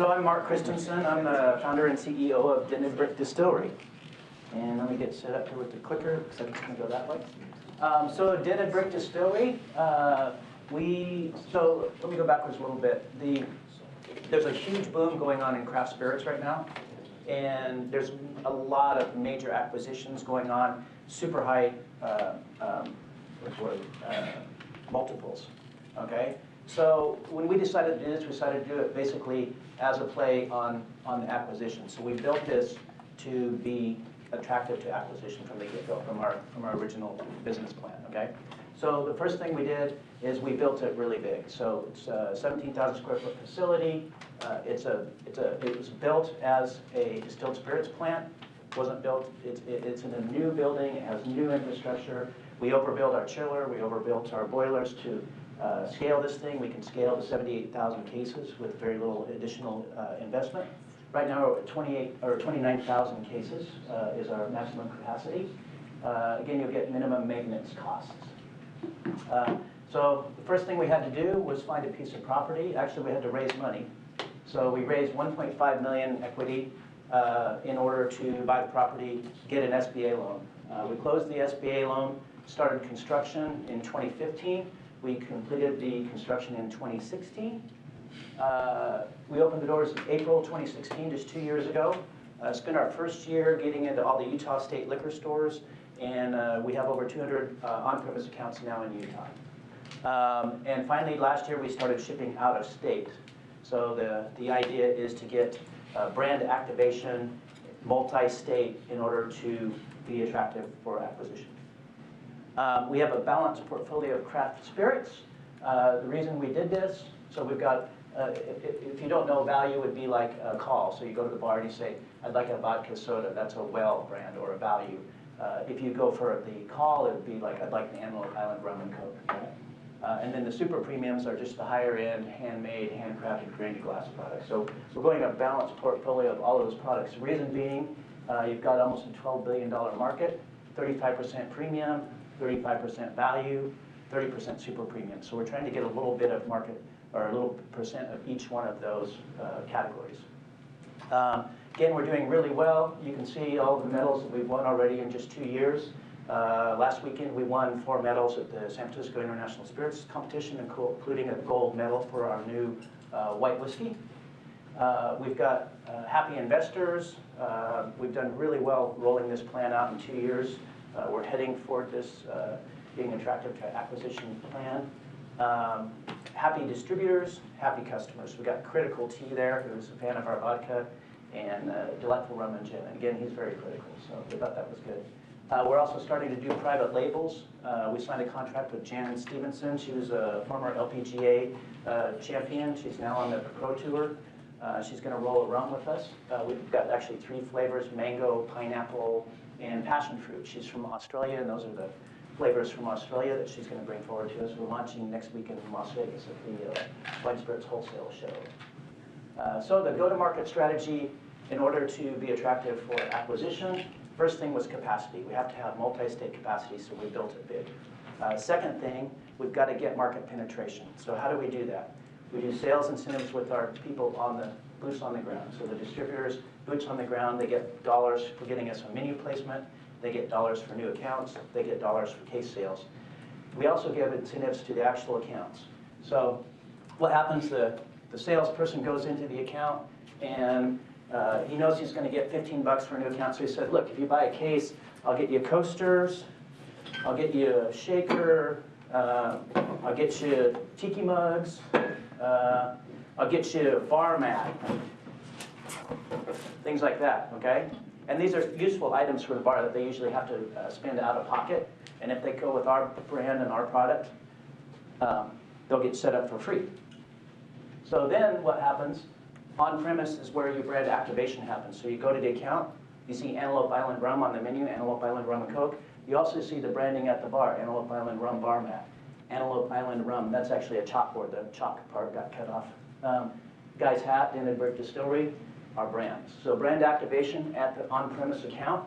So I'm Mark Christensen. I'm the founder and CEO of Dented Brick Distillery. And let me get set up here with the clicker, because I'm just going to go that way. So Dented Brick Distillery, so let me go backwards a little bit. There's a huge boom going on in craft spirits right now. And there's a lot of major acquisitions going on, super high multiples, okay? So when we decided to do this, we decided to do it basically as a play on the acquisition. So we built this to be attractive to acquisition from the get-go, from our original business plan, okay? So the first thing we did is we built it really big. So it's a 17,000 square foot facility. It was built as a distilled spirits plant. It wasn't built, it's in a new building, it has new infrastructure. We overbuilt our chiller, we overbuilt our boilers to scale this thing. We can scale to 78,000 cases with very little additional investment. Right now we're at 29,000 cases is our maximum capacity. Again, you'll get minimum maintenance costs. So the first thing we had to do was find a piece of property. Actually, we had to raise money. So we raised 1.5 million equity in order to buy the property, get an SBA loan. We closed the SBA loan, started construction in 2015. We completed the construction in 2016. We opened the doors in April 2016, just 2 years ago. It's been our first year getting into all the Utah state liquor stores, and we have over 200 on-premise accounts now in Utah. And finally, last year we started shipping out of state. So the idea is to get brand activation, multi-state, in order to be attractive for acquisition. We have a balanced portfolio of craft spirits. The reason we did this, so we've got, if you don't know, value would be like a call. So you go to the bar and you say, I'd like a vodka soda. That's a well brand or a value. If you go for the call, it would be like, I'd like an Antelope Island rum and coke. Right? And then the super premiums are just the higher end, handmade, handcrafted, grained glass products. So we're going a balanced portfolio of all of those products. The reason being, you've got almost a $12 billion market, 35% premium, 35% value, 30% super premium. So we're trying to get a little bit of market, or a little percent of each one of those categories. Again, we're doing really well. You can see all the medals that we've won already in just 2 years. Last weekend, we won 4 medals at the San Francisco International Spirits Competition, including a gold medal for our new white whiskey. We've got happy investors. We've done really well rolling this plan out in 2 years. We're heading for this being attractive to acquisition plan. Happy distributors, happy customers. We got Critical Tea there, who's a fan of our vodka, and Delightful Rum and Gin. And again, he's very critical, so we thought that was good. We're also starting to do private labels. We signed a contract with Jan Stevenson. She was a former LPGA champion. She's now on the Pro Tour. She's going to roll a rum with us. We've got actually 3 flavors, mango, pineapple, and passion fruit. She's from Australia, and those are the flavors from Australia that she's going to bring forward to us. We're launching next week in Las Vegas at the Wine Spirits Wholesale Show. So the go-to-market strategy in order to be attractive for acquisition, first thing was capacity. We have to have multi-state capacity, so we built it big. Second thing, we've got to get market penetration. So how do we do that? We do sales incentives with our people on the boots on the ground. So the distributors, boots on the ground, they get dollars for getting us a menu placement. They get dollars for new accounts. They get dollars for case sales. We also give incentives to the actual accounts. So what happens, the salesperson goes into the account, and he knows he's going to get 15 bucks for a new account. So he said, look, if you buy a case, I'll get you coasters, I'll get you a shaker, I'll get you tiki mugs, I'll get you a bar mat, things like that, okay? And these are useful items for the bar that they usually have to spend out of pocket. And if they go with our brand and our product, they'll get set up for free. So then what happens, on-premise is where your brand activation happens. So you go to the account, you see Antelope Island Rum on the menu, Antelope Island Rum and Coke. You also see the branding at the bar, Antelope Island Rum Bar Mat, Antelope Island Rum. That's actually a chalkboard. The chalk part got cut off. Guy's Hat, Dented Brick Distillery, our brands. So brand activation at the on-premise account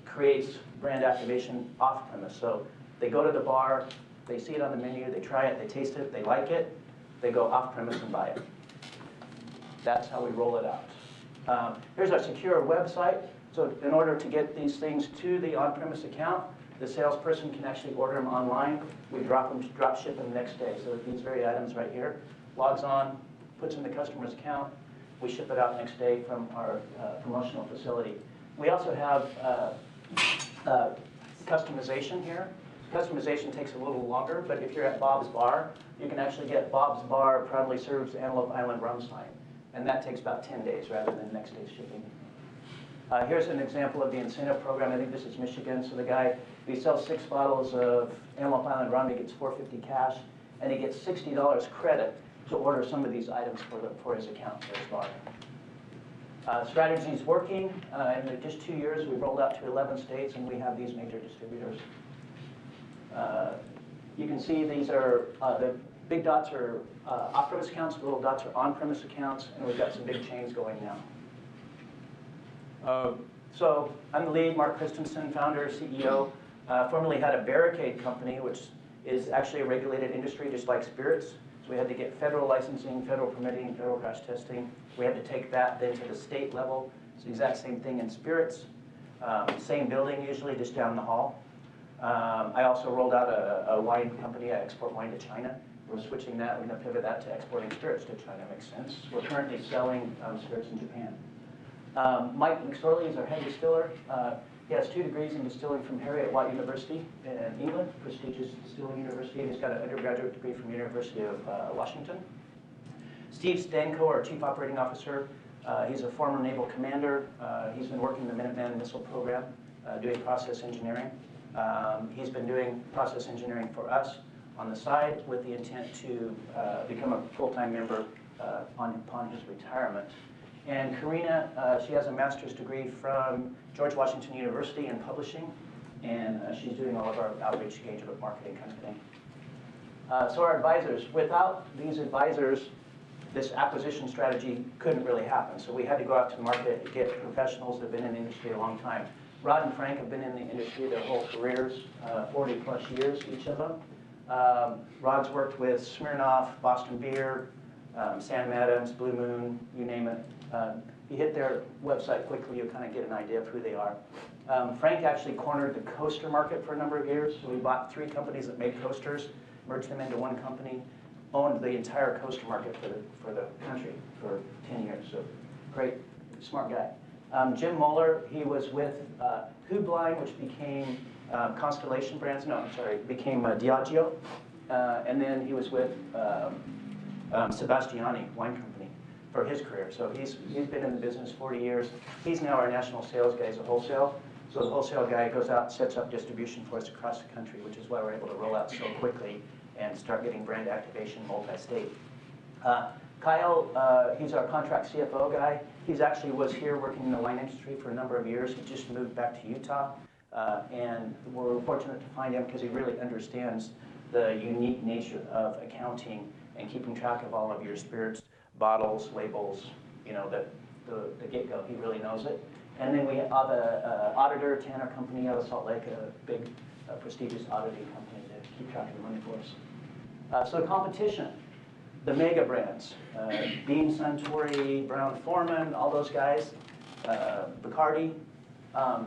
creates brand activation off-premise. So they go to the bar, they see it on the menu, they try it, they taste it, they like it, they go off-premise and buy it. That's how we roll it out. Here's our secure website. So in order to get these things to the on-premise account, the salesperson can actually order them online. We drop ship them next day. So these very items right here, logs on, puts in the customer's account. We ship it out next day from our promotional facility. We also have customization here. Customization takes a little longer, but if you're at Bob's Bar, you can actually get Bob's Bar proudly serves Antelope Island rum sign. And that takes about 10 days rather than next day shipping. Here's an example of the incentive program. I think this is Michigan. So the guy, if he sells 6 bottles of Antelope Island rum, he gets $4.50 cash, and he gets $60 credit to order some of these items for his account, for his bar. Strategy's working. In just 2 years, we've rolled out to 11 states, and we have these major distributors. You can see these are, the big dots are off-premise accounts, the little dots are on-premise accounts, and we've got some big chains going now. So I'm the lead, Mark Christensen, founder, CEO. Formerly had a barricade company, which is actually a regulated industry just like spirits. So we had to get federal licensing, federal permitting, federal crash testing. We had to take that then to the state level. It's the exact same thing in spirits. Same building usually, just down the hall. I also rolled out a wine company. I export wine to China. We're switching that. We're going to pivot that to exporting spirits to China. Makes sense. We're currently selling spirits in Japan. Mike McSorley is our head distiller. He has 2 degrees in distilling from Heriot-Watt University in England, prestigious distilling university, and he's got an undergraduate degree from the University of Washington. Steve Stanko, our Chief Operating Officer, he's a former naval commander. He's been working the Minuteman missile program, doing process engineering. He's been doing process engineering for us on the side with the intent to become a full-time member upon his retirement. And Karina, she has a master's degree from George Washington University in publishing, and she's doing all of our outreach, engagement, marketing kind of thing. So our advisors, without these advisors, this acquisition strategy couldn't really happen. So we had to go out to market, get professionals that have been in the industry a long time. Rod and Frank have been in the industry their whole careers, 40 plus years, each of them. Rod's worked with Smirnoff, Boston Beer, Sam Adams, Blue Moon, you name it. If you hit their website quickly, you'll kind of get an idea of who they are. Frank actually cornered the coaster market for a number of years. So we bought 3 companies that made coasters, merged them into one company, owned the entire coaster market for the country for 10 years. So great, smart guy. Jim Mueller, he was with Hubline, which became Constellation Brands. No, I'm sorry, became Diageo. And then he was with Sebastiani Wine Company for his career. So he's been in the business 40 years. He's now our national sales guy as a wholesale. So the wholesale guy goes out and sets up distribution for us across the country, which is why we're able to roll out so quickly and start getting brand activation multi-state. Kyle, he's our contract CFO guy. He's actually was here working in the wine industry for a number of years. He just moved back to Utah. And we're fortunate to find him because he really understands the unique nature of accounting and keeping track of all of your spirits, bottles, labels, you know, the get-go. He really knows it. And then we have an auditor, Tanner Company out of Salt Lake, a big prestigious auditing company to keep track of the money for us. So competition, the mega brands, Beam Suntory, Brown Forman, all those guys, Bacardi,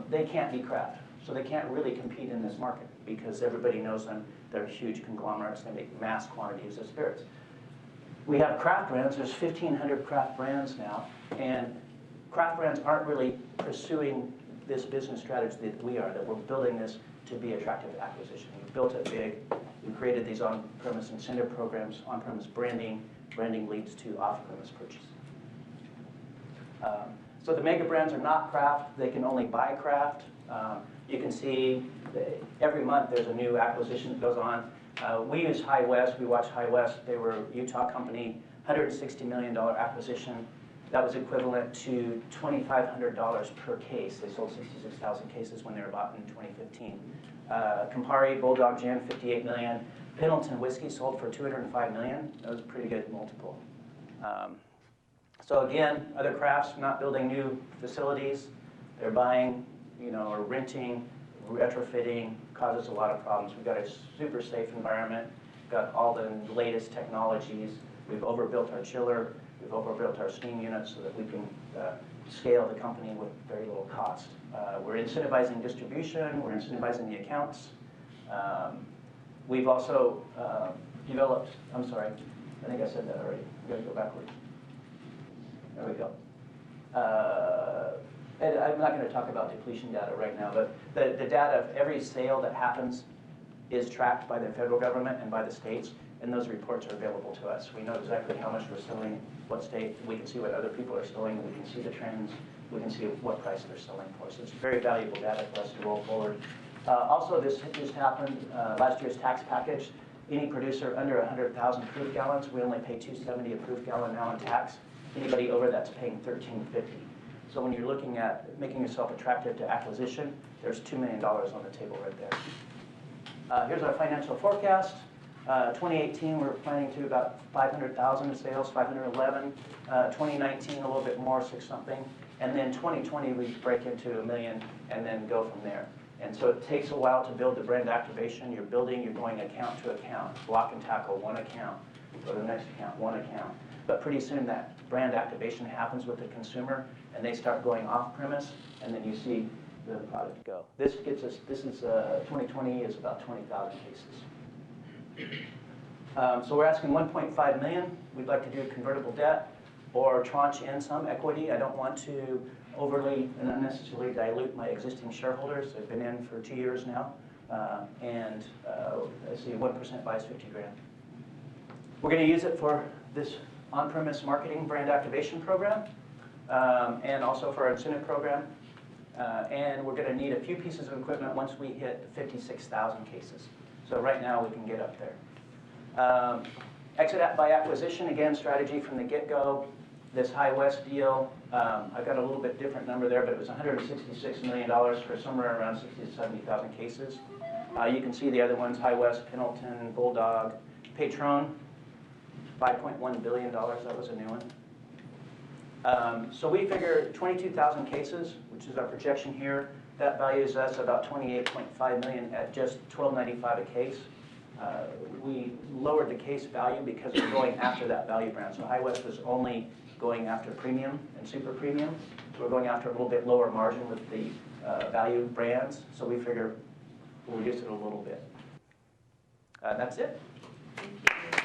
they can't be craft. So they can't really compete in this market because everybody knows them. They're huge conglomerates. They make mass quantities of spirits. We have craft brands. There's 1,500 craft brands now. And craft brands aren't really pursuing this business strategy that we are, that we're building this to be attractive acquisition. We've built it big. We've created these on-premise incentive programs, on-premise branding. Branding leads to off-premise purchase. So the mega brands are not craft. They can only buy craft. You can see every month there's a new acquisition that goes on. We use High West. We watch High West. They were a Utah company, $160 million acquisition. That was equivalent to $2,500 per case. They sold 66,000 cases when they were bought in 2015. Campari, Bulldog Gin, $58 million. Pendleton Whiskey sold for $205 million. That was a pretty good multiple. So again, other crafts not building new facilities. They're buying, you know, or renting, retrofitting, causes a lot of problems. We've got a super safe environment, got all the latest technologies. We've overbuilt our chiller. We've overbuilt our steam units so that we can scale the company with very little cost. We're incentivizing distribution, we're incentivizing the accounts. We've also developed, I'm sorry, I think I said that already. I'm going to go backwards. There we go. And I'm not going to talk about depletion data right now, but the data of every sale that happens is tracked by the federal government and by the states, and those reports are available to us. We know exactly how much we're selling, what state, we can see what other people are selling, we can see the trends, we can see what price they're selling for. So it's very valuable data for us to roll forward. Also, this just happened, last year's tax package. Any producer under 100,000 proof gallons, we only pay $2.70 a proof gallon now in tax. Anybody over that's paying $13.50. So when you're looking at making yourself attractive to acquisition, there's $2 million on the table right there. Here's our financial forecast. 2018, we're planning to about 500,000 in sales, 511. 2019, a little bit more, 6 something. And then 2020, we break into $1 million and then go from there. And so it takes a while to build the brand activation. You're building, you're going account to account, block and tackle, one account, go to the next account, one account. But pretty soon that brand activation happens with the consumer, and they start going off premise, and then you see the product go. This gets us, this is 2020 is about 20,000 cases. So we're asking 1.5 million. We'd like to do convertible debt or tranche in some equity. I don't want to overly and unnecessarily dilute my existing shareholders. They've been in for 2 years now, and I see 1% buys 50 grand. We're going to use it for this on-premise marketing brand activation program, and also for our incentive program. And we're going to need a few pieces of equipment once we hit 56,000 cases. So right now we can get up there. Exit by acquisition, again, strategy from the get-go. This High West deal, I got a little bit different number there, but it was $166 million for somewhere around 60 to 70,000 cases. You can see the other ones, High West, Pendleton, Bulldog, Patron, $5.1 billion, that was a new one. So we figure 22,000 cases, which is our projection here. That values us about $28.5 million at just $12.95 a case. We lowered the case value because we're going after that value brand. So High West was only going after premium and super premium. So we're going after a little bit lower margin with the value brands. So we figure we'll reduce it a little bit. That's it. Thank you.